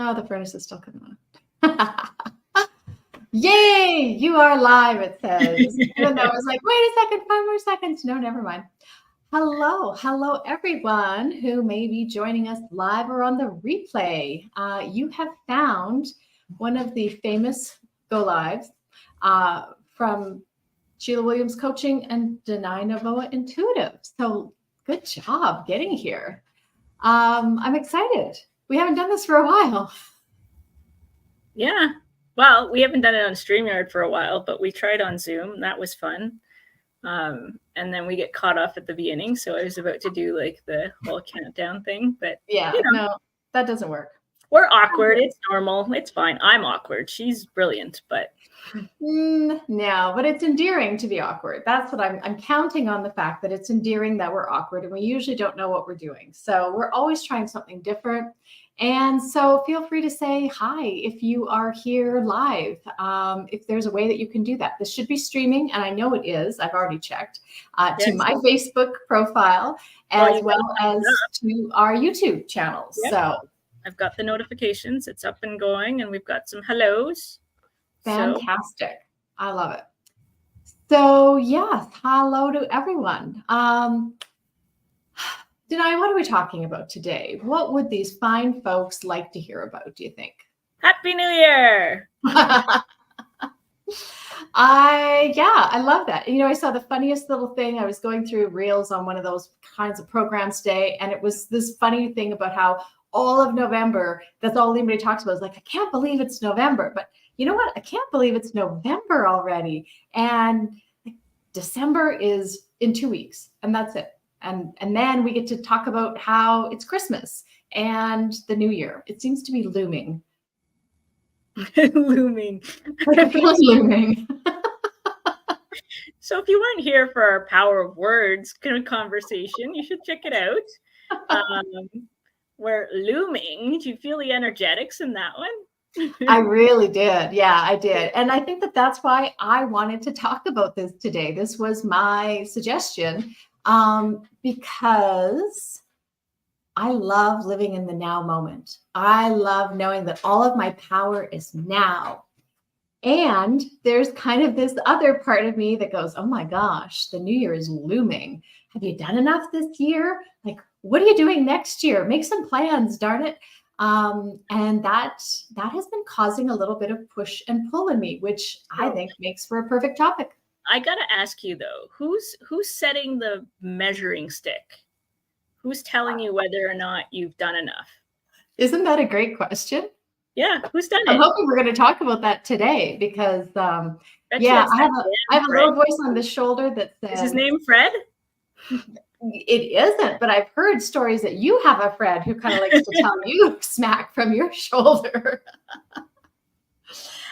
Oh, the furnace is still coming on. Yay! You are live, it says. Even though I was like, wait a second, 5 more seconds. No, never mind. Hello, everyone who may be joining us live or on the replay. You have found one of the famous go lives from Sheila Williams Coaching and Danay Novoa Intuitive. So good job getting here. I'm excited. We haven't done this for a while. Yeah. Well, we haven't done it on StreamYard for a while, but we tried on Zoom. That was fun. And then we get caught off at the beginning. So I was about to do like the whole countdown thing, but yeah, no, that doesn't work. We're awkward. It's normal. It's fine. I'm awkward. She's brilliant, but no, but it's endearing to be awkward. That's what I'm counting on, the fact that it's endearing that we're awkward and we usually don't know what we're doing. So we're always trying something different. And so feel free to say hi if you are here live. If there's a way that you can do that. This should be streaming, and I know it is. I've already checked to my Facebook profile as well as to our YouTube channels. Yep. So I've got the notifications. It's up and going, and we've got some hellos. Fantastic. So. I love it. So yes, hello to everyone. Danay, what are we talking about today? What would these fine folks like to hear about, do you think? Happy New Year. I love that. You know, I saw the funniest little thing. I was going through Reels on one of those kinds of programs today, and it was this funny thing about how all of November, that's all anybody talks about, is like, I can't believe it's November. But you know what? I can't believe it's November already. And December is in 2 weeks, and that's it. And then we get to talk about how it's Christmas and the New Year. It seems to be looming. Looming. It feels looming. So if you weren't here for our Power of Words kind of conversation, you should check it out. We're looming. Do you feel the energetics in that one? I really did. Yeah, I did. And I think that that's why I wanted to talk about this today. This was my suggestion. Because I love living in the now moment. I love knowing that all of my power is now. And there's kind of this other part of me that goes, oh my gosh, the new year is looming. Have you done enough this year? Like, what are you doing next year? Make some plans, darn it. And that has been causing a little bit of push and pull in me, which I think makes for a perfect topic. I got to ask you, though, who's setting the measuring stick? Who's telling you whether or not you've done enough? Isn't that a great question? Yeah, who's done it? I'm hoping we're going to talk about that today because, I have a little voice on the shoulder that says... Is his name Fred? It isn't, but I've heard stories that you have a Fred who kind of likes to tell you smack from your shoulder.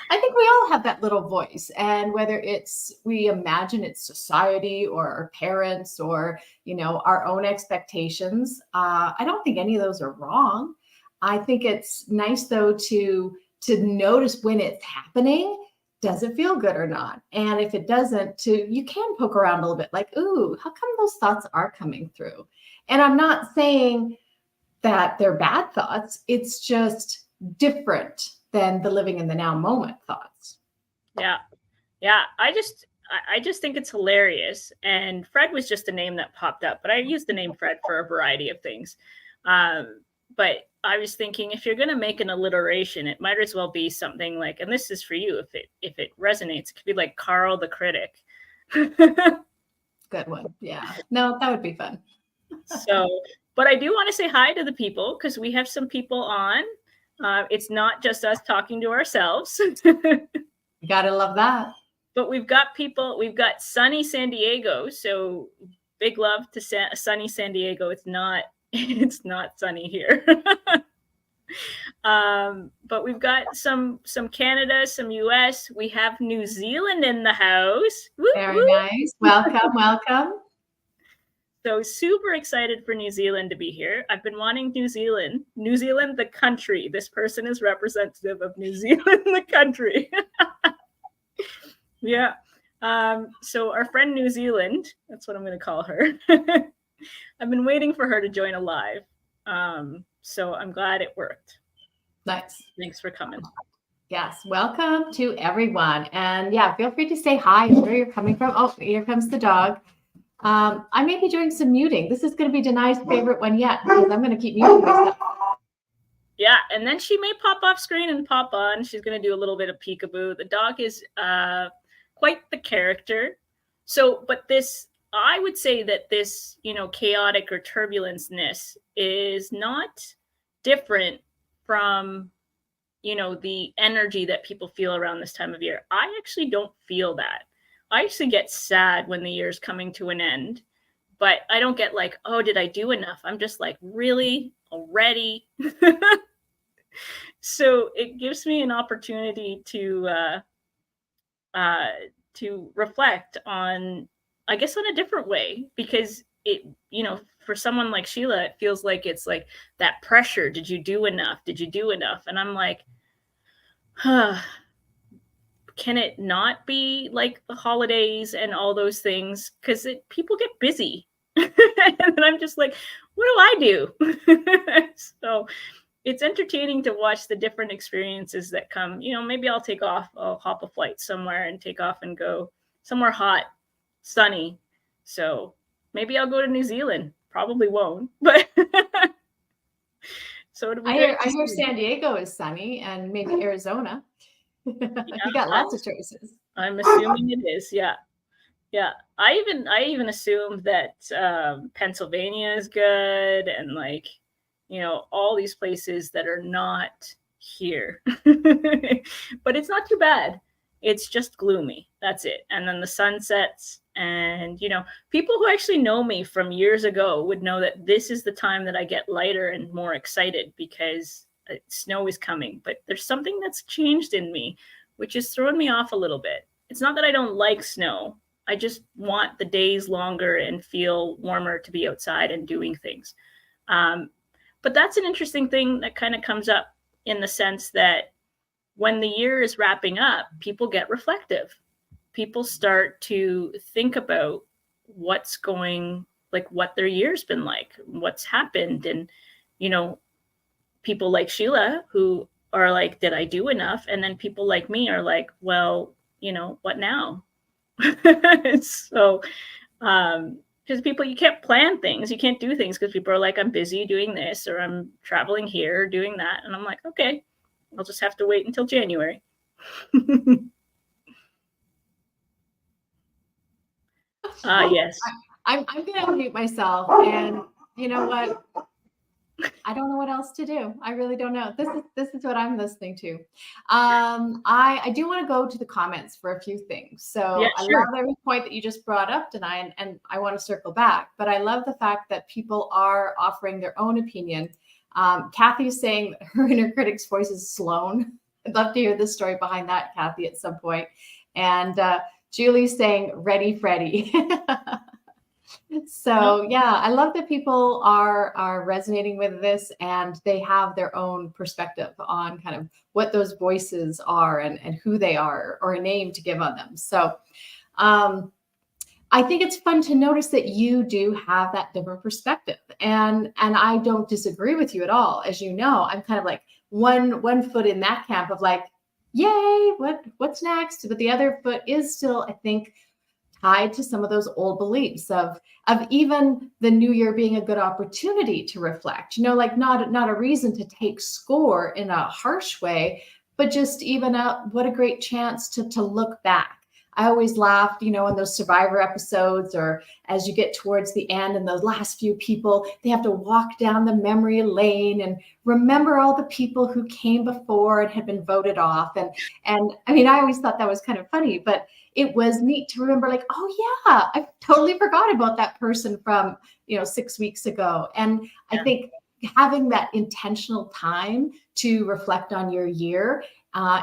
I think we all have that little voice, and whether we imagine it's society or our parents or, our own expectations, I don't think any of those are wrong. I think it's nice though to notice when it's happening. Does it feel good or not? And if it doesn't, you can poke around a little bit like, ooh, how come those thoughts are coming through? And I'm not saying that they're bad thoughts. It's just different than the living in the now moment thoughts. Yeah. I just think it's hilarious. And Fred was just a name that popped up, but I use the name Fred for a variety of things. But I was thinking, if you're going to make an alliteration, it might as well be something like, and this is for you, if it resonates, it could be like Carl the Critic. Good one. Yeah. No, that would be fun. But I do want to say hi to the people because we have some people on. It's not just us talking to ourselves. You gotta love that. But we've got people. We've got sunny San Diego. So big love to sunny San Diego. It's not sunny here. But we've got some Canada, some US. We have New Zealand in the house. Very nice. Welcome. So super excited for New Zealand to be here. I've been wanting New Zealand, the country. This person is representative of New Zealand, the country. Yeah. So our friend New Zealand, that's what I'm going to call her. I've been waiting for her to join a live. So I'm glad it worked. Nice. Thanks for coming. Yes, welcome to everyone. And yeah, feel free to say hi where you're coming from. Oh, here comes the dog. I may be doing some muting. This is going to be Danai's favorite one yet, because I'm going to keep muting myself. Yeah, and then she may pop off screen and pop on. She's going to do a little bit of peekaboo. The dog is quite the character. So, but this, I would say that this, chaotic or turbulence-ness is not different from, the energy that people feel around this time of year. I actually don't feel that. I actually get sad when the year's coming to an end, but I don't get like, oh, did I do enough? I'm just like, really? Already? So it gives me an opportunity to reflect on, I guess, on a different way, because it, for someone like Sheila, it feels like it's like that pressure. Did you do enough? Did you do enough? And I'm like, can it not be like the holidays and all those things? Because people get busy. And I'm just like, what do I do? So it's entertaining to watch the different experiences that come. Maybe I'll take off, I'll hop a flight somewhere and take off and go somewhere hot, sunny. So maybe I'll go to New Zealand. Probably won't, but so it'll be I hear San Diego is sunny, and maybe Arizona. Yeah, you got lots of choices. I'm assuming it is. Yeah. I even assumed that Pennsylvania is good, and like, all these places that are not here. But it's not too bad. It's just gloomy. That's it. And then the sun sets, and people who actually know me from years ago would know that this is the time that I get lighter and more excited, because snow is coming. But there's something that's changed in me, which is throwing me off a little bit. It's not that I don't like snow. I just want the days longer and feel warmer to be outside and doing things. But that's an interesting thing that kind of comes up in the sense that when the year is wrapping up, people get reflective. People start to think about what their year's been like, what's happened. And, people like Sheila who are like, did I do enough? And then people like me are like, well, what now? So, because people, you can't plan things, you can't do things, because people are like, I'm busy doing this, or I'm traveling here, doing that. And I'm like, okay, I'll just have to wait until January. Yes. I'm going to unmute myself, and you know what? I don't know what else to do. I really don't know. This is what I'm listening to. I do want to go to the comments for a few things. So yeah, sure. I love every point that you just brought up, Danai, and I want to circle back. But I love the fact that people are offering their own opinion. Kathy's saying her inner critic's voice is Sloan. I'd love to hear the story behind that, Kathy, at some point. And Julie's saying, ready, Freddie. So yeah, I love that people are resonating with this, and they have their own perspective on kind of what those voices are and who they are, or a name to give on them. So I think it's fun to notice that you do have that different perspective, and I don't disagree with you at all. As you know, I'm kind of like one foot in that camp of like, yay, what's next? But the other foot is still, I think, tied to some of those old beliefs of even the new year being a good opportunity to reflect, like not a reason to take score in a harsh way, but just even what a great chance to look back. I always laughed, in those Survivor episodes, or as you get towards the end and those last few people, they have to walk down the memory lane and remember all the people who came before and had been voted off. And I mean, I always thought that was kind of funny, but it was neat to remember, like, oh yeah, I totally forgot about that person from, 6 weeks ago. And I think having that intentional time to reflect on your year,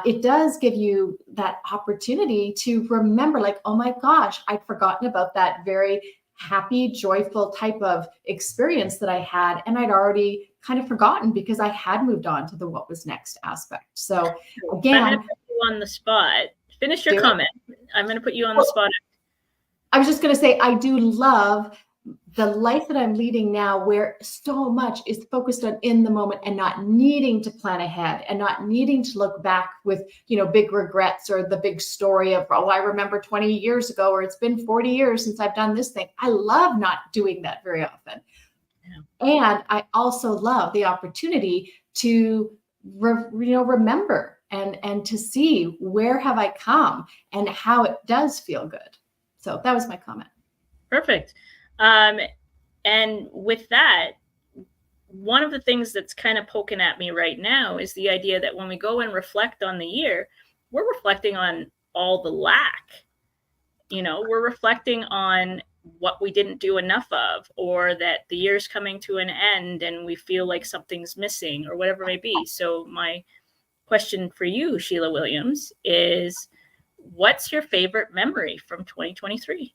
it does give you that opportunity to remember, like, oh my gosh, I'd forgotten about that very happy, joyful type of experience that I had. And I'd already kind of forgotten because I had moved on to the what was next aspect. So again, I'm going to put you on the spot. Finish your comment. I'm going to put you on the spot. I was just going to say, I do love the life that I'm leading now, where so much is focused on in the moment and not needing to plan ahead and not needing to look back with, big regrets or the big story of, I remember 20 years ago, or it's been 40 years since I've done this thing. I love not doing that very often. Yeah. And I also love the opportunity to, remember and to see where have I come and how it does feel good. So that was my comment. Perfect. And with that, one of the things that's kind of poking at me right now is the idea that when we go and reflect on the year, we're reflecting on all the lack. We're reflecting on what we didn't do enough of, or that the year's coming to an end and we feel like something's missing, or whatever it may be. So my question for you, Sheila Williams, is what's your favorite memory from 2023?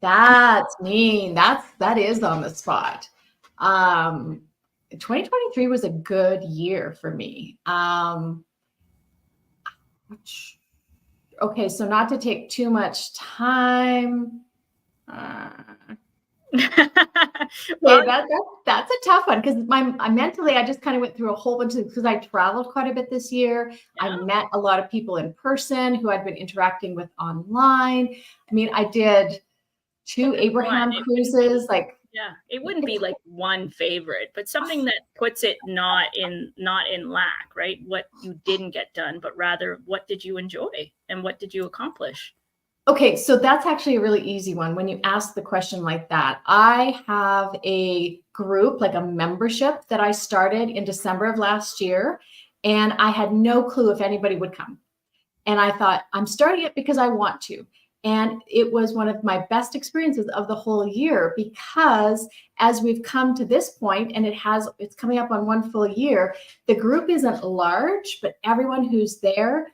That's mean. That is on the spot. 2023 was a good year for me. Okay, so not to take too much time. Well, that's a tough one, because mentally I just kind of went through a whole bunch of, because I traveled quite a bit this year. Yeah. I met a lot of people in person who I'd been interacting with online. I mean, I did 2 Abraham cruises. Yeah, it wouldn't be like one favorite, but something that puts it not in lack, right? What you didn't get done, but rather what did you enjoy and what did you accomplish? Okay, so that's actually a really easy one. When you ask the question like that, I have a group, like a membership that I started in December of last year, and I had no clue if anybody would come. And I thought, I'm starting it because I want to. And it was one of my best experiences of the whole year, because as we've come to this point, and it's coming up on 1 full year, the group isn't large, but everyone who's there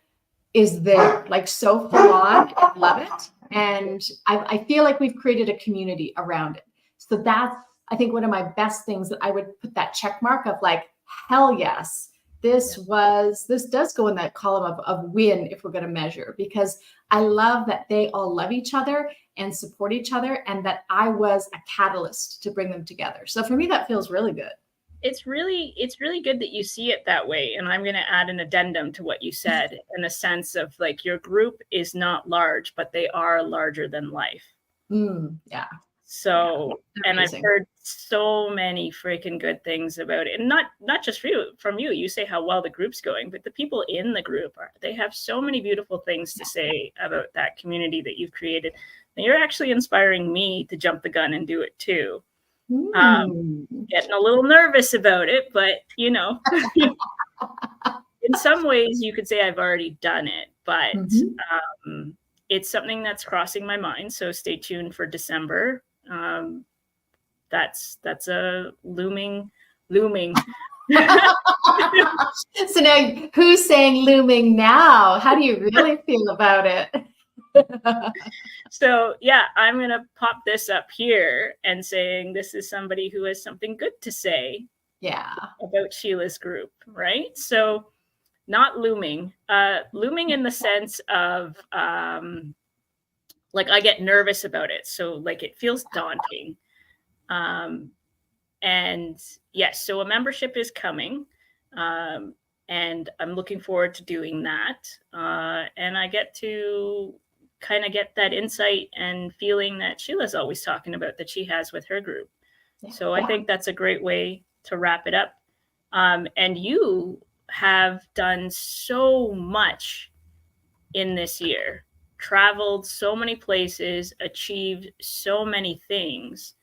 is there, like, so full on. I love it. And I feel like we've created a community around it. So that's, I think, one of my best things, that I would put that check mark of, like, hell yes. This does go in that column of win, if we're going to measure, because I love that they all love each other and support each other, and that I was a catalyst to bring them together. So for me, that feels really good. It's really good that you see it that way. And I'm going to add an addendum to what you said, in a sense of, like, your group is not large, but they are larger than life. Yeah. So, yeah, and I've heard so many freaking good things about it. And not just from you. You say how well the group's going, but the people in the group they have so many beautiful things to say about that community that you've created. And you're actually inspiring me to jump the gun and do it too. Getting a little nervous about it, but in some ways you could say I've already done it, but it's something that's crossing my mind. So stay tuned for December. That's a looming. So now, who's saying looming now? How do you really feel about it? So yeah, I'm going to pop this up here and saying this is somebody who has something good to say. Yeah. About Sheila's group, right? So not looming in the sense of like, I get nervous about it. So, like, it feels daunting. And yes, so a membership is coming. And I'm looking forward to doing that. And I get to kind of get that insight and feeling that Sheila's always talking about, that she has with her group. So I think that's a great way to wrap it up. And you have done so much in this year, traveled so many places, achieved so many things.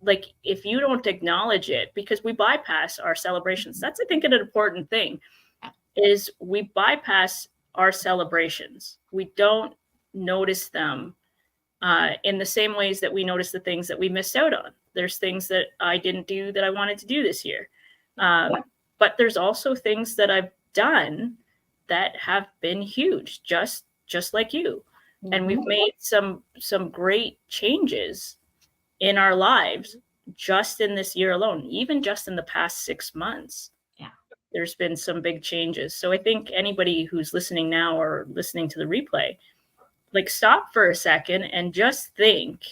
Like, if you don't acknowledge it, because we bypass our celebrations, that's, I think, an important thing, is we bypass our celebrations. We don't notice them in the same ways that we notice the things that we missed out on. There's things that I didn't do that I wanted to do this year. But there's also things that I've done that have been huge, just like you. And we've made some great changes in our lives just in this year alone, even just in the past 6 months. Yeah. There's been some big changes. So I think anybody who's listening now or listening to the replay, like, stop for a second and just think,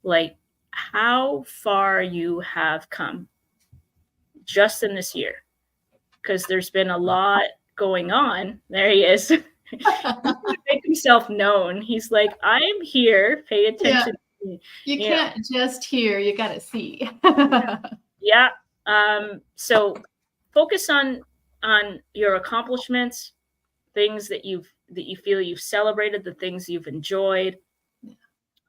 like how far you have come just in this year, because there's been a lot going on. There he is. Make himself known. He's like, I'm here. Pay attention. Yeah. You can't just hear, you got to see. Yeah. So focus on your accomplishments, things that you feel you've celebrated, the things you've enjoyed.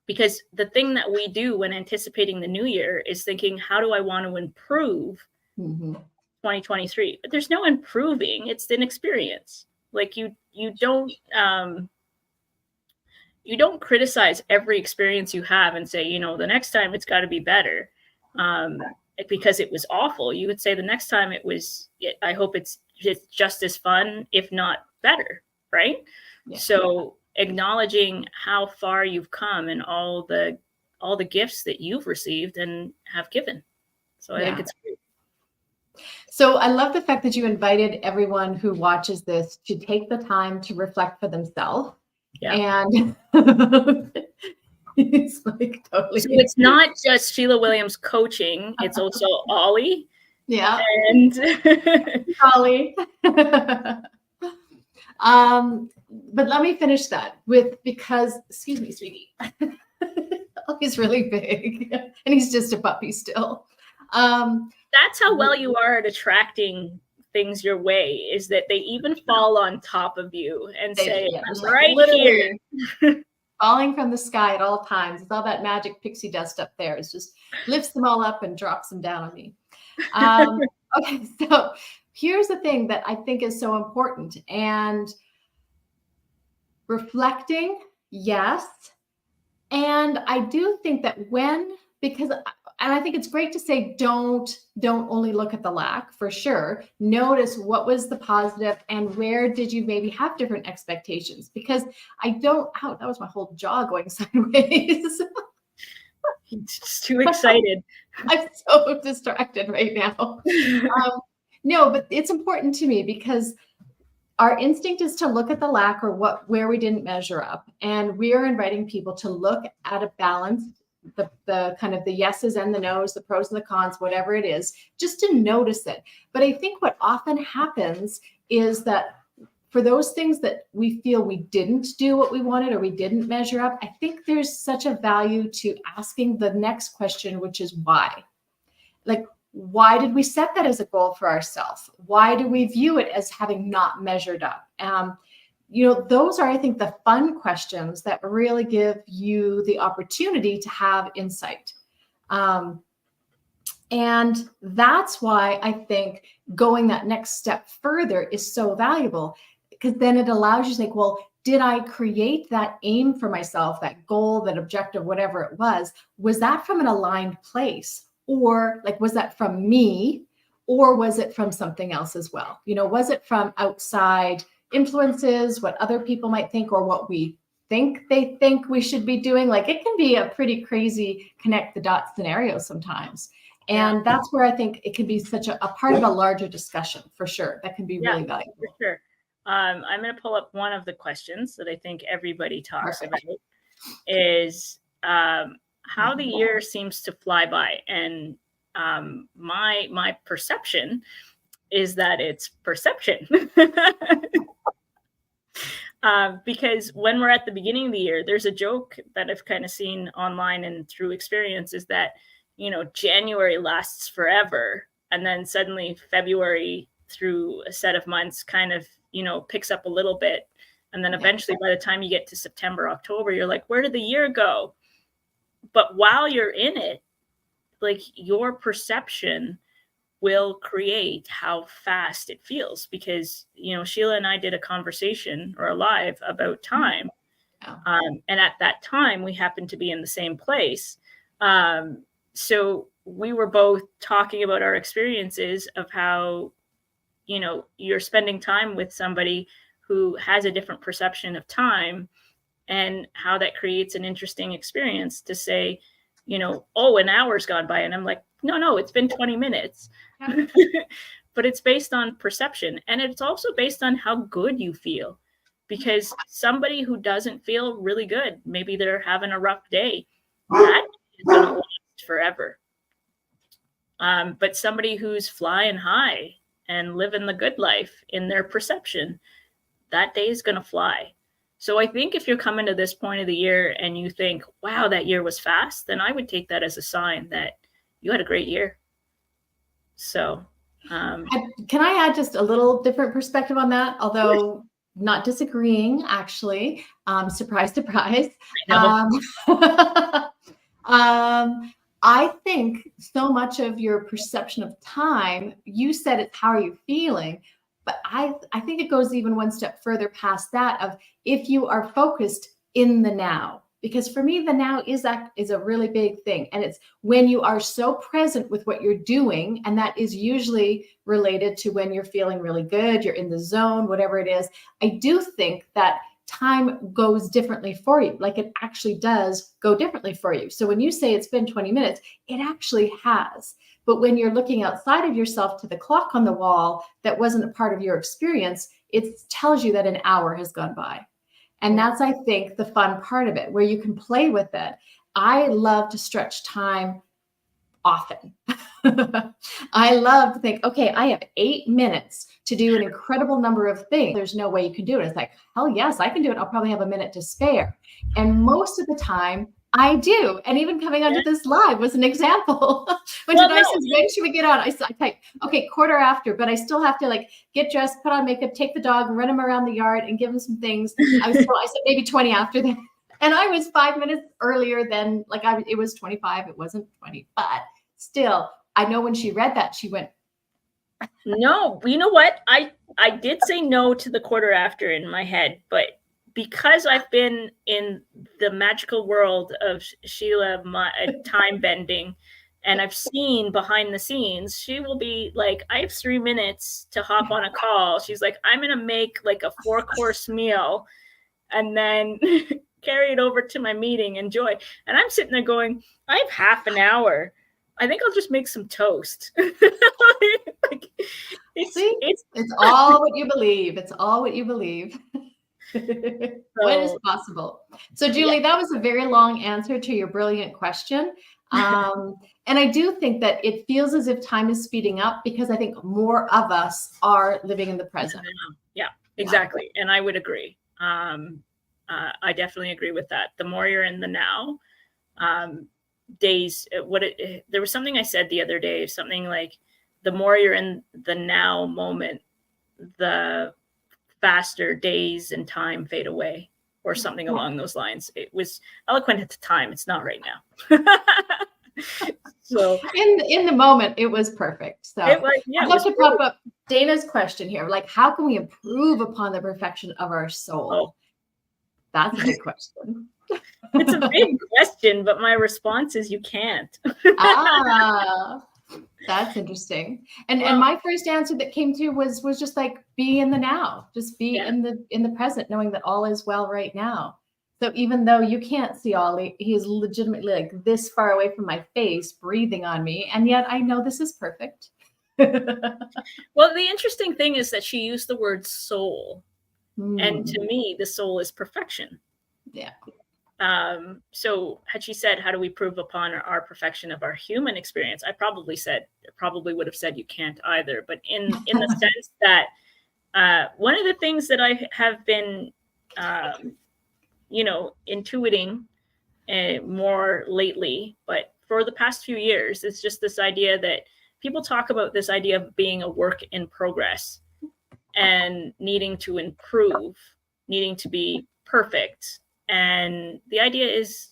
Because the thing that we do when anticipating the new year is thinking, how do I want to improve 2023? But there's no improving. It's an experience. Like you don't criticize every experience you have and say, the next time it's got to be better because it was awful. You would say the next time I hope it's just as fun, if not better, right? Yeah. So acknowledging how far you've come and all the gifts that you've received and have given. So I think it's great. So I love the fact that you invited everyone who watches this to take the time to reflect for themselves. Yeah. And it's like totally. So it's not just Sheila Williams coaching; it's also Ollie. Yeah. And Ollie. But let me finish that because excuse me, sweetie. Ollie's really big, and he's just a puppy still. That's how well you are at attracting things your way, is that they even fall on top of you and say, I'm right here. Falling from the sky at all times. It's all that magic pixie dust up there. It just lifts them all up and drops them down on me. Okay, so here's the thing that I think is so important. And reflecting, yes. And I do think that and I think it's great to say, don't only look at the lack, for sure. Notice what was the positive and where did you maybe have different expectations? Because that was my whole jaw going sideways. He's just too excited. I'm so distracted right now. No, but it's important to me because our instinct is to look at the lack or where we didn't measure up. And we are inviting people to look at a balance, the kind of the yeses and the nos, the pros and the cons, whatever it is, just to notice it. But I think what often happens is that for those things that we feel we didn't do what we wanted or we didn't measure up, I think there's such a value to asking the next question, which is why? Like, why did we set that as a goal for ourselves? Why do we view it as having not measured up? Those are, I think, the fun questions that really give you the opportunity to have insight. And that's why I think going that next step further is so valuable, because then it allows you to think, well, did I create that aim for myself, that goal, that objective, whatever it was? Was that from an aligned place? Or was that from me? Or was it from something else as well? Was it from outside influences, what other people might think, or what we think they think we should be doing? It can be a pretty crazy connect the dots scenario sometimes. And that's where I think it can be such a part of a larger discussion, for sure. That can be really valuable. For sure. I'm going to pull up one of the questions that I think everybody talks about is how the year seems to fly by. And my perception is that it's perception. Because when we're at the beginning of the year, there's a joke that I've kind of seen online and through experience is that, January lasts forever. And then suddenly February through a set of months kind of, picks up a little bit. And then eventually by the time you get to September, October, you're like, where did the year go? But while you're in it, your perception will create how fast it feels, because, Sheila and I did a conversation or a live about time. And at that time we happened to be in the same place. So we were both talking about our experiences of how, you're spending time with somebody who has a different perception of time and how that creates an interesting experience to say, an hour's gone by. And I'm like, no, it's been 20 minutes. But it's based on perception. And it's also based on how good you feel, because somebody who doesn't feel really good, maybe they're having a rough day, that is going to last forever. But somebody who's flying high and living the good life in their perception, that day is going to fly. So I think if you're coming to this point of the year and you think, wow, that year was fast, then I would take that as a sign that you had a great year. So can I add just a little different perspective on that? Although not disagreeing, actually. Surprise, surprise. I think so much of your perception of time, you said it's how are you feeling, but I think it goes even one step further past that of if you are focused in the now. Because for me, the now is a really big thing. And it's when you are so present with what you're doing, and that is usually related to when you're feeling really good, you're in the zone, whatever it is. I do think that time goes differently for you. Like it actually does go differently for you. So when you say it's been 20 minutes, it actually has. But when you're looking outside of yourself to the clock on the wall that wasn't a part of your experience, it tells you that an hour has gone by. And that's, I think, the fun part of it, where you can play with it. I love to stretch time often. I love to think, okay, I have 8 minutes to do an incredible number of things. There's no way you can do it. It's like, hell yes, I can do it. I'll probably have a minute to spare. And most of the time, I do. And even coming onto this live was an example. When Danay says, when should we get on? I type, okay, 1:15, but I still have to like get dressed, put on makeup, take the dog, run him around the yard and give him some things. I said maybe 20 after that. And I was 5 minutes earlier than it was 25. It wasn't 20, but still, I know when she read that, she went, no, you know what? I did say no to the 1:15 in my head, but because I've been in the magical world of Sheila, time bending, and I've seen behind the scenes, she will be like, I have 3 minutes to hop on a call. She's like, I'm going to make like a 4-course meal and then carry it over to my meeting, enjoy. And I'm sitting there going, I have half an hour. I think I'll just make some toast. It's all what you believe. It's all what you believe. What is possible? So Julie, that was a very long answer to your brilliant question. And I do think that it feels as if time is speeding up because I think more of us are living in the present. Yeah, exactly. And I would agree. I definitely agree with that. The more you're in the now, days, there was something I said the other day, something like the more you're in the now moment, the faster days and time fade away, or something along those lines. It was eloquent at the time. It's not right now. So in the moment, it was perfect. So I'd love to pop up Dana's question here. Like, how can we improve upon the perfection of our soul? That's a big question. It's a big question, but my response is you can't. That's interesting. And my first answer that came to was just like be in the now, just be in the present, knowing that all is well right now. So even though you can't see Ollie, he is legitimately like this far away from my face, breathing on me, and yet I know this is perfect. Well, the interesting thing is that she used the word soul, and to me, the soul is perfection. Yeah. So had she said, how do we prove upon our perfection of our human experience? I probably would have said you can't either. But in the sense that one of the things that I have been, intuiting more lately, but for the past few years, it's just this idea that people talk about this idea of being a work in progress and needing to improve, needing to be perfect. And the idea is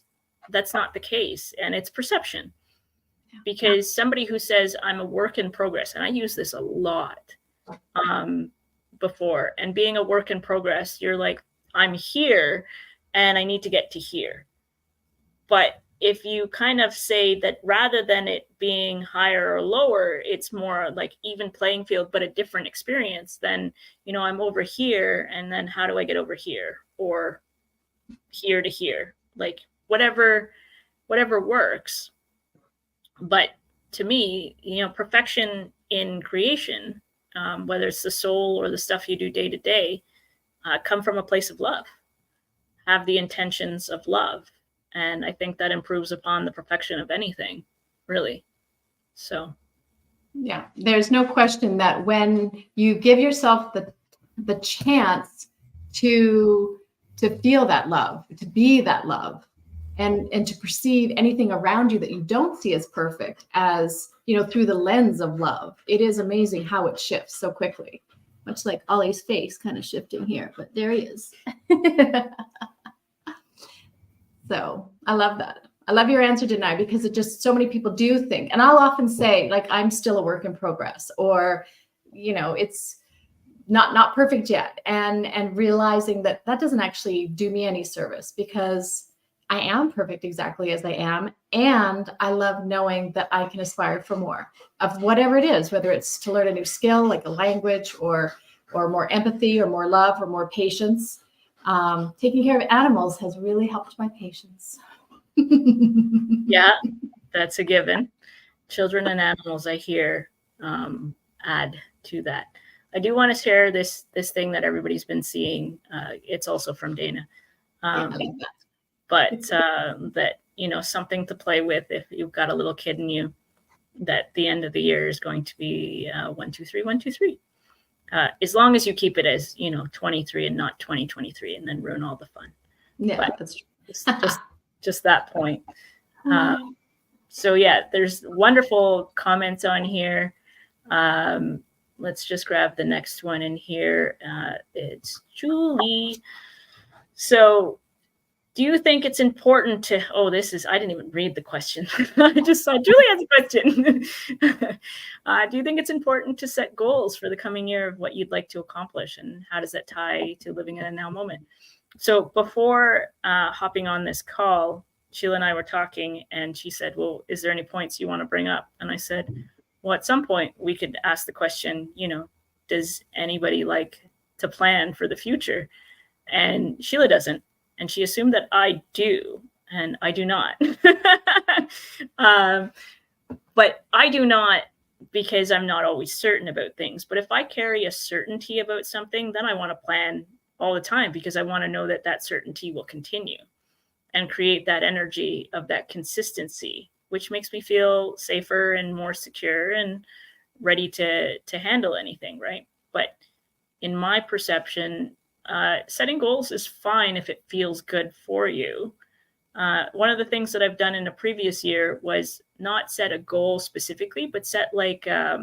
that's not the case. And it's perception. Because somebody who says I'm a work in progress, and I use this a lot before, and being a work in progress, you're like, I'm here and I need to get to here. But if you kind of say that rather than it being higher or lower, it's more like even playing field, but a different experience, then, I'm over here. And then how do I get over here? Or here to here, like whatever works. But to me, perfection in creation, whether it's the soul or the stuff you do day to day, come from a place of love, have the intentions of love. And I think that improves upon the perfection of anything, really. So yeah, there's no question that when you give yourself the chance to feel that love, to be that love, and to perceive anything around you that you don't see as perfect as, through the lens of love, it is amazing how it shifts so quickly. Much like Ollie's face kind of shifting here, but there he is. So I love that. I love your answer, Danay, because it just, so many people do think, and I'll often say, like, I'm still a work in progress, or, it's not perfect yet. And realizing that doesn't actually do me any service, because I am perfect exactly as I am. And I love knowing that I can aspire for more of whatever it is, whether it's to learn a new skill, like a language, or more empathy, or more love, or more patience. Taking care of animals has really helped my patience. Yeah, that's a given. Children and animals, I hear, add to that. I do want to share this thing that everybody's been seeing. It's also from Dana. But that, something to play with if you've got a little kid in you, that the end of the year is going to be 1, 2, 3, 1, 2, 3. As long as you keep it as, 23 and not 2023, and then ruin all the fun. Yeah, but that's true. just that point. So yeah, there's wonderful comments on here. Let's just grab the next one in here. It's Julie. So, do you think it's important to, I didn't even read the question. I just saw Julie has a question. Do you think it's important to set goals for the coming year of what you'd like to accomplish, and how does that tie to living in a now moment? So before hopping on this call, Sheila and I were talking, and she said, well, is there any points you want to bring up? And I said, well, at some point we could ask the question, does anybody like to plan for the future? And Sheila doesn't. And she assumed that I do, and I do not. But I do not, because I'm not always certain about things. But if I carry a certainty about something, then I want to plan all the time, because I want to know that certainty will continue and create that energy of that consistency, which makes me feel safer and more secure and ready to handle anything, right? But in my perception, setting goals is fine if it feels good for you. One of the things that I've done in a previous year was not set a goal specifically, but set like a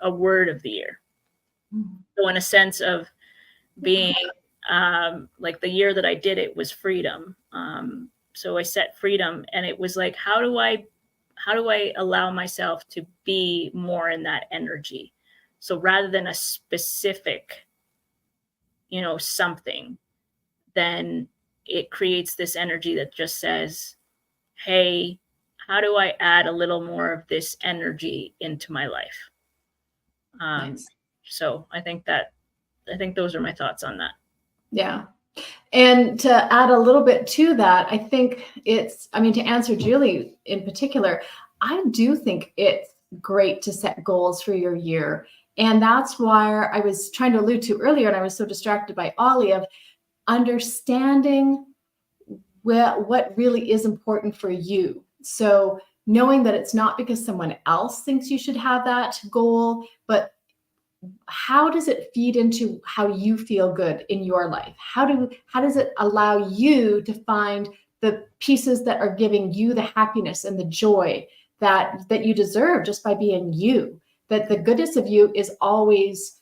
word of the year. Mm-hmm. So in a sense of being like the year that I did it was freedom. So I set freedom, and it was like, how do I allow myself to be more in that energy? So rather than a specific, something, then it creates this energy that just says, hey, how do I add a little more of this energy into my life? Nice. So I think those are my thoughts on that. Yeah. And to add a little bit to that, I think to answer Julie in particular, I do think it's great to set goals for your year. And that's why I was trying to allude to earlier, and I was so distracted by Ollie, of understanding what really is important for you. So knowing that it's not because someone else thinks you should have that goal, but how does it feed into how you feel good in your life? How does it allow you to find the pieces that are giving you the happiness and the joy that you deserve just by being you? That the goodness of you is always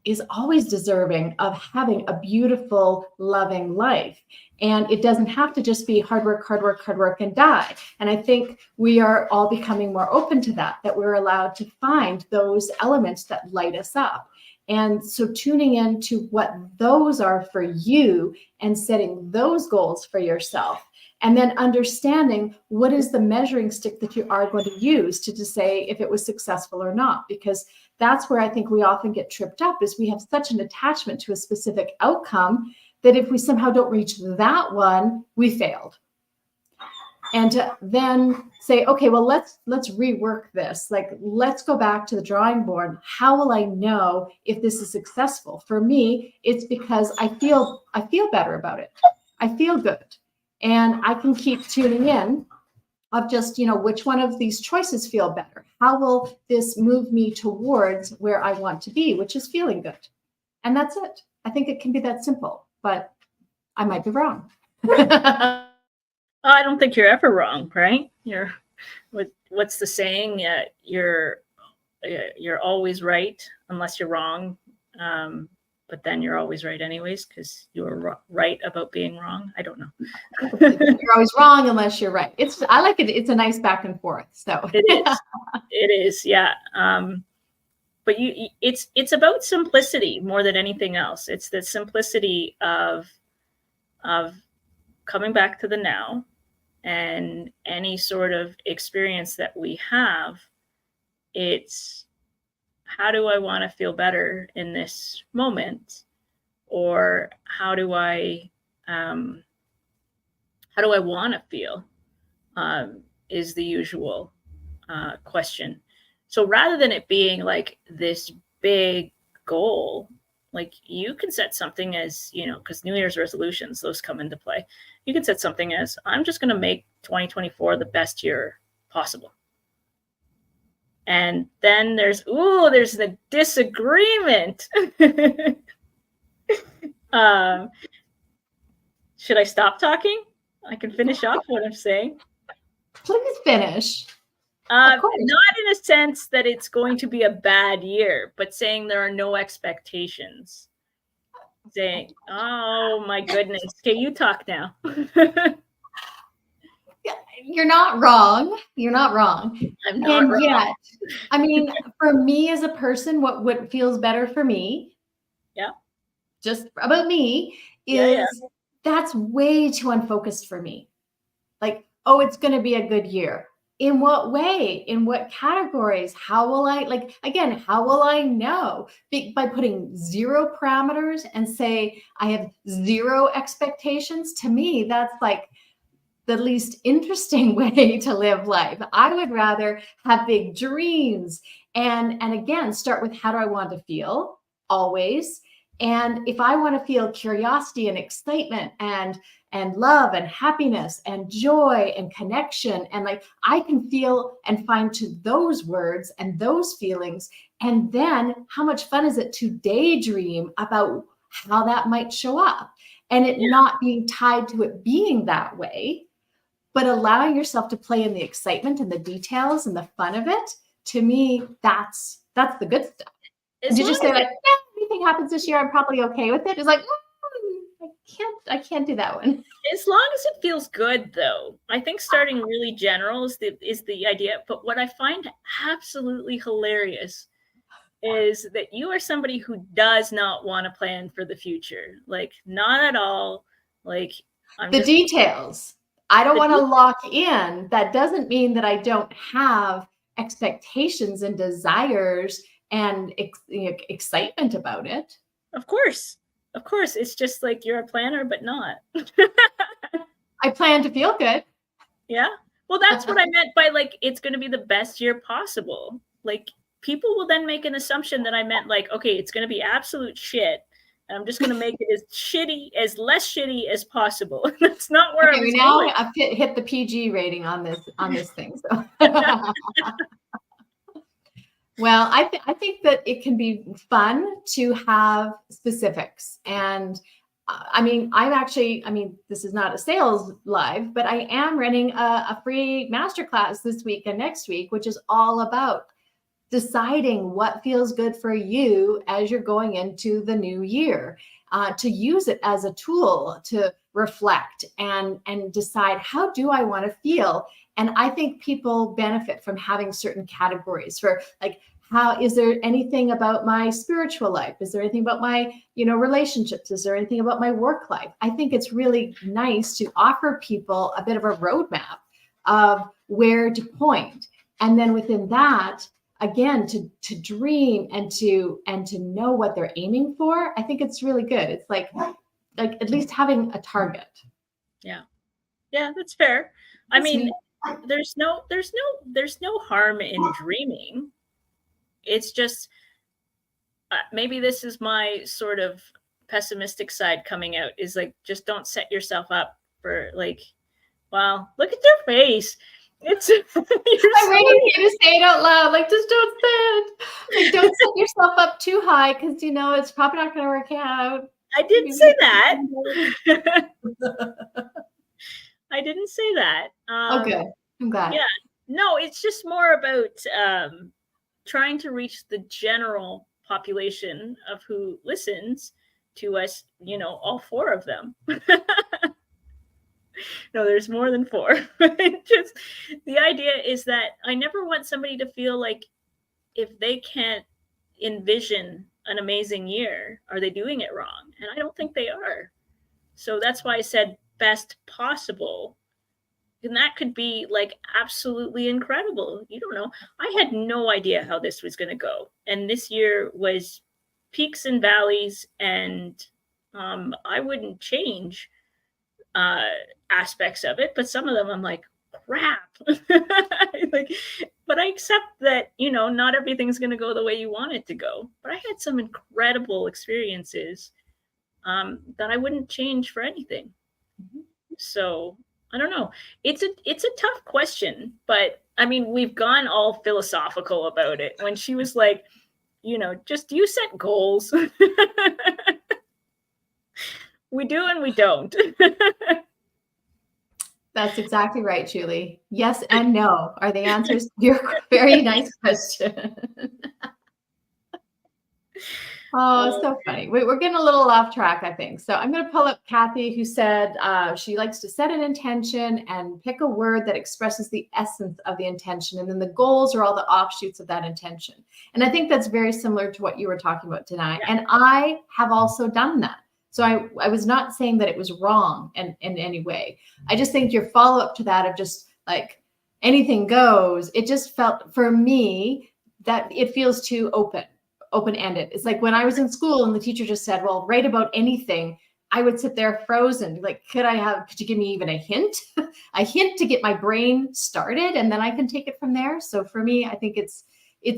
deserving of having a beautiful, loving life. And it doesn't have to just be hard work, and die. And I think we are all becoming more open to that we're allowed to find those elements that light us up. And so tuning into what those are for you and setting those goals for yourself, and then understanding what is the measuring stick that you are going to use to say if it was successful or not. Because that's where I think we often get tripped up, is we have such an attachment to a specific outcome that if we somehow don't reach that one, we failed. And to then say, okay, well, let's rework this. Like, let's go back to the drawing board. How will I know if this is successful? For me, it's because I feel better about it. I feel good. And I can keep tuning in of just, which one of these choices feel better? How will this move me towards where I want to be, which is feeling good? And that's it. I think it can be that simple, but I might be wrong. I don't think you're ever wrong, right? What's the saying? You're always right unless you're wrong. But then you're always right anyways, because you're right about being wrong. I don't know. You're always wrong unless you're right. I like it. It's a nice back and forth. So it is. Yeah. But it's about simplicity more than anything else. It's the simplicity of coming back to the now, and any sort of experience that we have. It's, how do I want to feel better in this moment? Or how do I want to feel, is the usual question. So rather than it being like this big goal, like you can set something as, because New Year's resolutions, those come into play. You can set something as, I'm just going to make 2024 the best year possible. And then there's the disagreement. Should I stop talking? I can finish off what I'm saying. Please finish. Not in a sense that it's going to be a bad year, but saying there are no expectations. Saying, oh my goodness. Okay, you talk now. You're not wrong. You're not wrong. I'm not wrong. Yet, I mean, for me as a person, what feels better for me, just about me, is that's way too unfocused for me. Like, oh, it's going to be a good year. In what way? In what categories? How will I, how will I know? By putting zero parameters and say, I have zero expectations. To me, that's like the least interesting way to live life. I would rather have big dreams and again, start with, how do I want to feel always? And if I want to feel curiosity and excitement and love and happiness and joy and connection, and I can feel and find to those words and those feelings. And then how much fun is it to daydream about how that might show up, and it not being tied to it being that way, but allowing yourself to play in the excitement and the details and the fun of it. To me, that's the good stuff. Did you just say anything happens this year, I'm probably okay with it? It's like, I can't do that one. As long as it feels good, though. I think starting really general is the idea. But what I find absolutely hilarious is that you are somebody who does not want to plan for the future. Like, not at all. Like, details. I don't want to lock in. That doesn't mean that I don't have expectations and desires and excitement about it. Of course. It's just like you're a planner, but not. I plan to feel good. Yeah. Well, that's what I meant by it's going to be the best year possible. Like, people will then make an assumption that I meant okay, it's going to be absolute shit. And I'm just going to make it as less shitty as possible. That's not where I was going. I've hit the PG rating on this thing. So. Well, I think that it can be fun to have specifics. And this is not a sales live, but I am running a free masterclass this week and next week, which is all about deciding what feels good for you as you're going into the new year, to use it as a tool to reflect and decide, how do I want to feel? And I think people benefit from having certain categories for how is there anything about my spiritual life? Is there anything about my, relationships? Is there anything about my work life? I think it's really nice to offer people a bit of a roadmap of where to point. And then within that, again, to dream and to know what they're aiming for. I think it's really good. It's like at least having a target. Yeah, that's fair. There's no harm in dreaming. It's just maybe this is my sort of pessimistic side coming out, is just don't set yourself up for like, well, look at their face. It's I'm waiting for you to say it out loud. Like, just don't say it. Like, don't set yourself up too high because you know it's probably not going to work out. I didn't say that. I didn't say that. Okay, I'm glad. Yeah, no, it's just more about trying to reach the general population of who listens to us, you know, all 4 of them. No, there's more than 4. Just the idea is that I never want somebody to feel like if they can't envision an amazing year, are they doing it wrong? And I don't think they are. So that's why I said best possible. And that could be like absolutely incredible. You don't know. I had no idea how this was going to go. And this year was peaks and valleys. And I wouldn't change aspects of it. But some of them I'm like, crap. Like, but I accept that, you know, not everything's going to go the way you want it to go. But I had some incredible experiences that I wouldn't change for anything. Mm-hmm. So I don't know. It's a tough question, but I mean, we've gone all philosophical about it. When she was like, you know, just you set goals. We do and we don't. That's exactly right, Julie. Yes and no are the answers to your very nice question. Oh, so funny. We're getting a little off track, I think. So I'm going to pull up Kathy, who said she likes to set an intention and pick a word that expresses the essence of the intention. And then the goals are all the offshoots of that intention. And I think that's very similar to what you were talking about tonight. Yeah. And I have also done that. So I was not saying that it was wrong in any way. I just think your follow-up to that of just like anything goes, it just felt for me that it feels too open-ended. It's like when I was in school and the teacher just said, well, write about anything, I would sit there frozen. Like, could you give me even a hint? A hint to get my brain started, and then I can take it from there. So for me, I think it's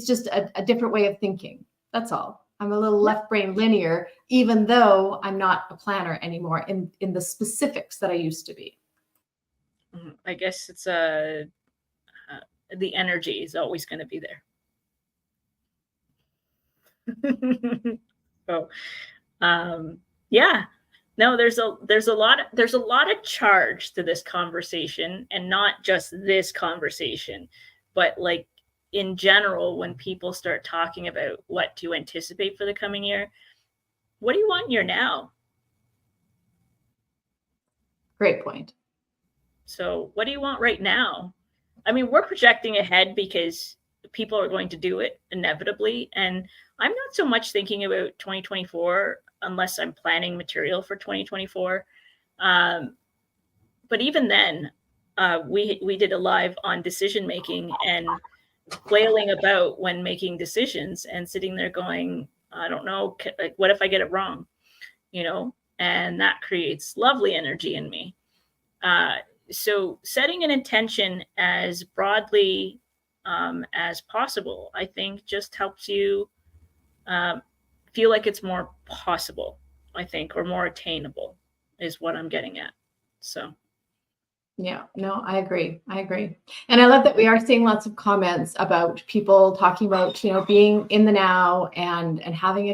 just a different way of thinking. That's all. I'm a little left brain linear, even though I'm not a planner anymore in the specifics that I used to be. I guess it's the energy is always going to be there. So, yeah, no, there's a lot of charge to this conversation, and not just this conversation, but like in general, when people start talking about what to anticipate for the coming year, what do you want in your now? Great point. So what do you want right now? I mean, we're projecting ahead because people are going to do it inevitably. And I'm not so much thinking about 2024 unless I'm planning material for 2024. But even then, we did a live on decision making and flailing about when making decisions and sitting there going, I don't know, what if I get it wrong? You know, and that creates lovely energy in me. So setting an intention as broadly as possible, I think just helps you feel like it's more possible, I think, or more attainable is what I'm getting at. So. Yeah, no, I agree. And I love that we are seeing lots of comments about people talking about, you know, being in the now and having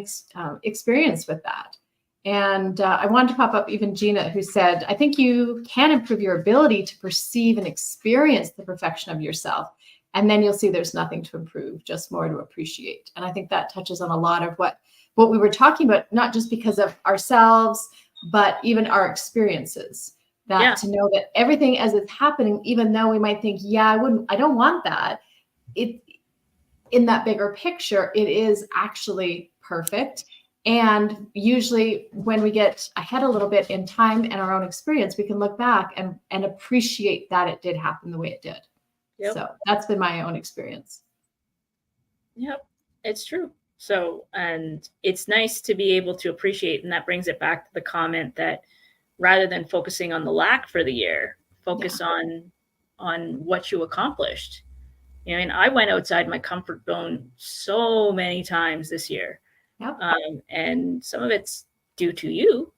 experience with that. And I wanted to pop up even Gina, who said, I think you can improve your ability to perceive and experience the perfection of yourself. And then you'll see there's nothing to improve, just more to appreciate. And I think that touches on a lot of what we were talking about, not just because of ourselves, but even our experiences. To know that everything as it's happening, even though we might think, I don't want that. It in that bigger picture, it is actually perfect. And usually when we get ahead a little bit in time and our own experience, we can look back and appreciate that it did happen the way it did. Yep. So that's been my own experience. Yep, it's true. So, and it's nice to be able to appreciate, and that brings it back to the comment that rather than focusing on the lack for the year, focus on what you accomplished. You know, and I went outside my comfort zone so many times this year. Yep. And some of it's due to you.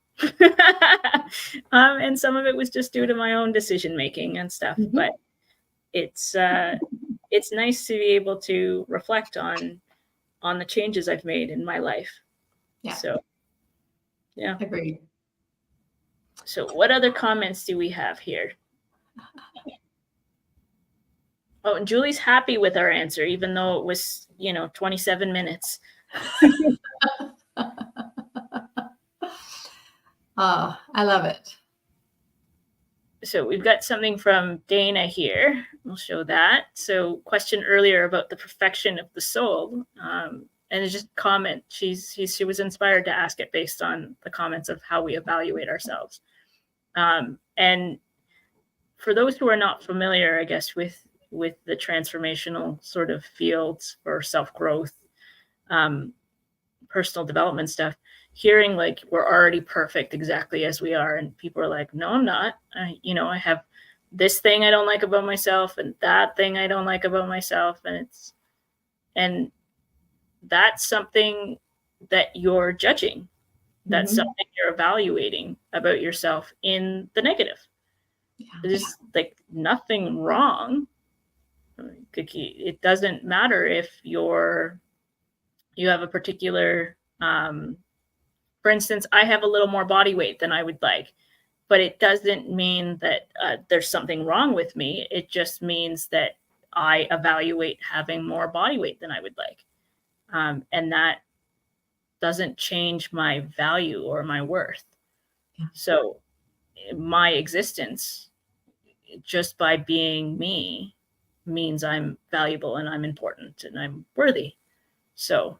And some of it was just due to my own decision making and stuff. Mhm. But it's nice to be able to reflect on the changes I've made in my life. Yeah. So, yeah. Agreed. So what other comments do we have here? Oh, and Julie's happy with our answer, even though it was, 27 minutes. Oh, I love it. So we've got something from Dana here. We'll show that. So question earlier about the perfection of the soul. And it's just a comment. She was inspired to ask it based on the comments of how we evaluate ourselves. And for those who are not familiar, I guess, with the transformational sort of fields or self-growth, personal development stuff, hearing like we're already perfect exactly as we are, and people are like, no, I'm not. I have this thing I don't like about myself and that thing I don't like about myself, and that's something that you're judging. That's something you're evaluating about yourself in the negative. There's like nothing wrong. It doesn't matter if you have a particular, for instance, I have a little more body weight than I would like, but it doesn't mean that there's something wrong with me. It just means that I evaluate having more body weight than I would like. And that doesn't change my value or my worth. Yeah. So my existence, just by being me, means I'm valuable and I'm important and I'm worthy. So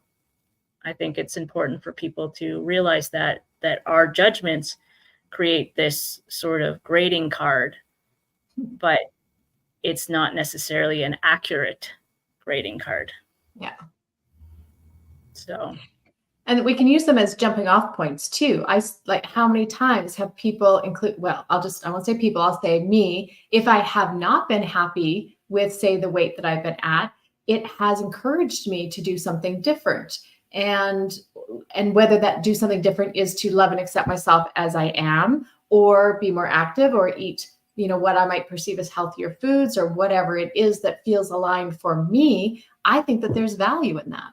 I think it's important for people to realize that our judgments create this sort of grading card, but it's not necessarily an accurate grading card. Yeah. So. And we can use them as jumping off points too. Like, how many times have people I won't say people, I'll say me. If I have not been happy with, say, the weight that I've been at, it has encouraged me to do something different. And whether that do something different is to love and accept myself as I am, or be more active, or eat, what I might perceive as healthier foods, or whatever it is that feels aligned for me, I think that there's value in that.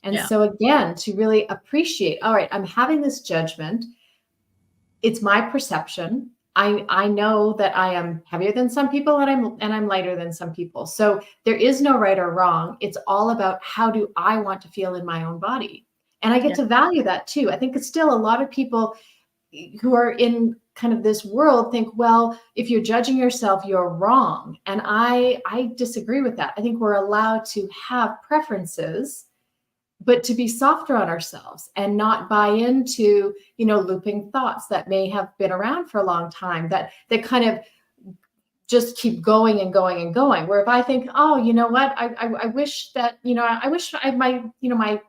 And so again, to really appreciate, all right, I'm having this judgment. It's my perception. I know that I am heavier than some people and I'm lighter than some people. So there is no right or wrong. It's all about, how do I want to feel in my own body? And I get to value that too. I think it's still a lot of people who are in kind of this world think, well, if you're judging yourself, you're wrong. And I disagree with that. I think we're allowed to have preferences, but to be softer on ourselves and not buy into, looping thoughts that may have been around for a long time, that kind of just keep going and going and going. Where if I think, oh, you know what, I wish that, my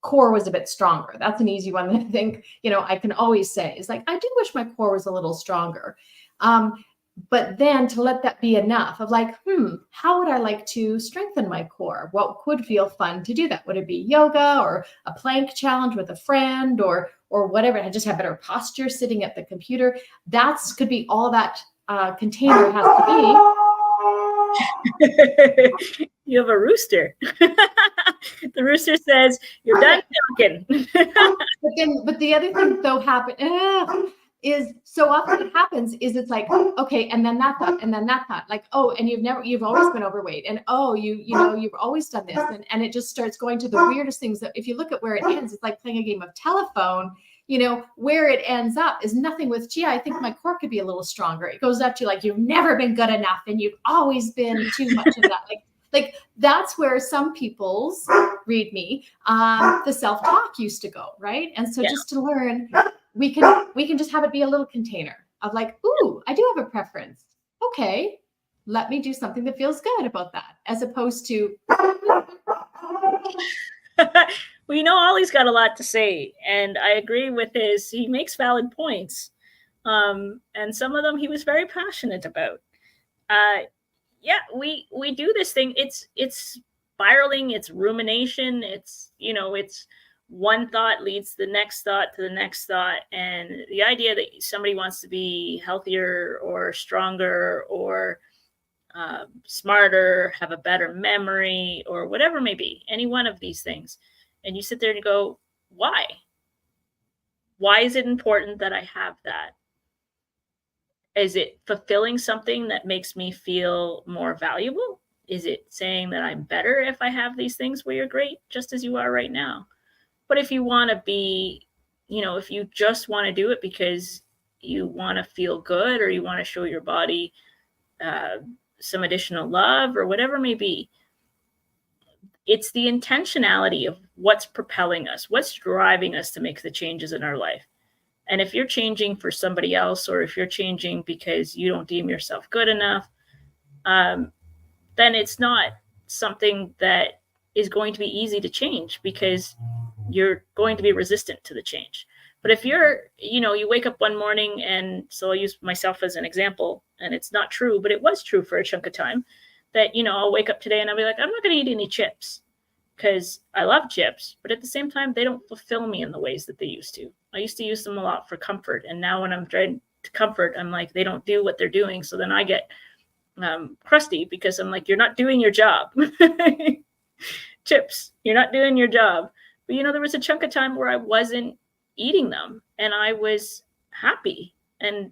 core was a bit stronger. That's an easy one that I think, I can always say is like, I do wish my core was a little stronger. But then to let that be enough of like, how would I like to strengthen my core? What could feel fun to do that? Would it be yoga or a plank challenge with a friend or whatever? I just have better posture sitting at the computer. That's could be all that container has to be. You have a rooster. The rooster says, you're done talking. But the other thing though is so often it happens is it's like, okay, and then that thought, and then that thought, like, oh, and you've always been overweight, and oh, you've always done this, and it just starts going to the weirdest things. That if you look at where it ends, it's like playing a game of telephone. Where it ends up is nothing with, gee, I think my core could be a little stronger. It goes up to like, you've never been good enough, and you've always been too much of that. Like that's where some people's, read me, the self-talk used to go, right? And so just to learn, we can just have it be a little container of like, ooh, I do have a preference. Okay, let me do something that feels good about that, as opposed to. Well, Ollie's got a lot to say, and I agree with he makes valid points. And some of them he was very passionate about. We do this thing. It's spiraling, it's rumination, it's one thought leads to the next thought to the next thought. And the idea that somebody wants to be healthier or stronger or smarter, have a better memory, or whatever it may be, any one of these things. And you sit there and you go, why? Why is it important that I have that? Is it fulfilling something that makes me feel more valuable? Is it saying that I'm better if I have these things? Well, you're great just as you are right now. But if you want to be, if you just want to do it because you want to feel good or you want to show your body some additional love or whatever it may be, it's the intentionality of what's propelling us, what's driving us to make the changes in our life. And if you're changing for somebody else, or if you're changing because you don't deem yourself good enough, then it's not something that is going to be easy to change, because you're going to be resistant to the change. But if you're, you wake up one morning, and so I'll use myself as an example, and it's not true, but it was true for a chunk of time, that, I'll wake up today and I'll be like, I'm not going to eat any chips, because I love chips, but at the same time, they don't fulfill me in the ways that they used to. I used to use them a lot for comfort. And now when I'm trying to comfort, I'm like, they don't do what they're doing. So then I get crusty, because I'm like, you're not doing your job. Chips, you're not doing your job. But, there was a chunk of time where I wasn't eating them and I was happy. And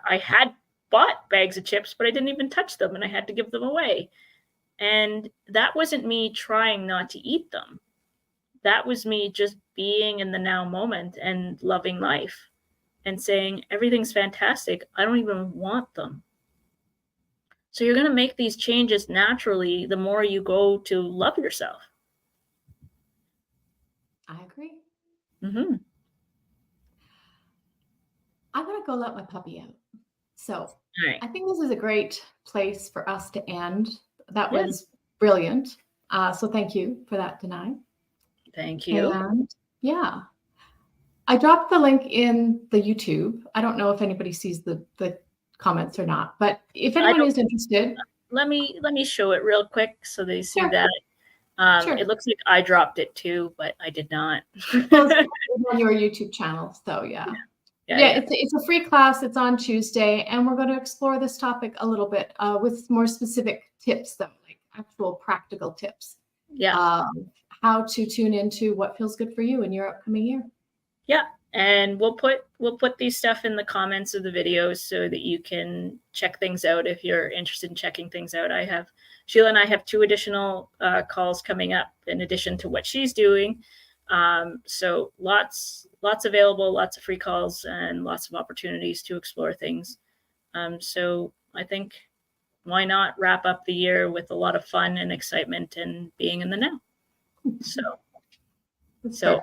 I had bought bags of chips, but I didn't even touch them, and I had to give them away. And that wasn't me trying not to eat them. That was me just being in the now moment and loving life and saying, everything's fantastic. I don't even want them. So you're going to make these changes naturally the more you go to love yourself. I agree. Mm-hmm. I'm going to go let my puppy out. So Right. I think this is a great place for us to end. That was brilliant. So thank you for that, Danay. Thank you. And yeah, I dropped the link in the YouTube. I don't know if anybody sees the comments or not, but if anyone is interested, let me show it real quick so they see sure. that. Sure. It looks like I dropped it too, but I did not. It's on your YouTube channel, so yeah. It's a free class. It's on Tuesday, and we're going to explore this topic a little bit with more specific tips, though, like actual practical tips. Yeah. How to tune into what feels good for you in your upcoming year. Yeah, and we'll put these stuff in the comments of the videos so that you can check things out if you're interested in checking things out. Sheila and I have 2 additional calls coming up in addition to what she's doing. So lots available, lots of free calls, and lots of opportunities to explore things. So I think, why not wrap up the year with a lot of fun and excitement and being in the now? So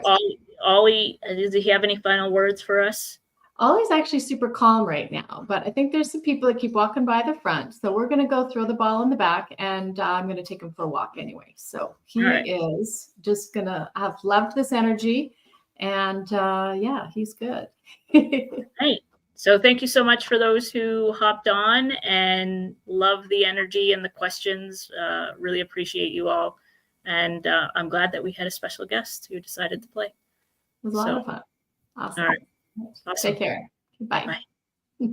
Ollie, does he have any final words for us? Ollie's actually super calm right now, but I think there's some people that keep walking by the front. So we're going to go throw the ball in the back, and I'm going to take him for a walk anyway. So he is just going to have loved this energy, and yeah, he's good. Right. So thank you so much for those who hopped on and love the energy and the questions. Really appreciate you all. And I'm glad that we had a special guest who decided to play. It was a lot of fun. Awesome. All right. Awesome. Take care. Bye. Bye.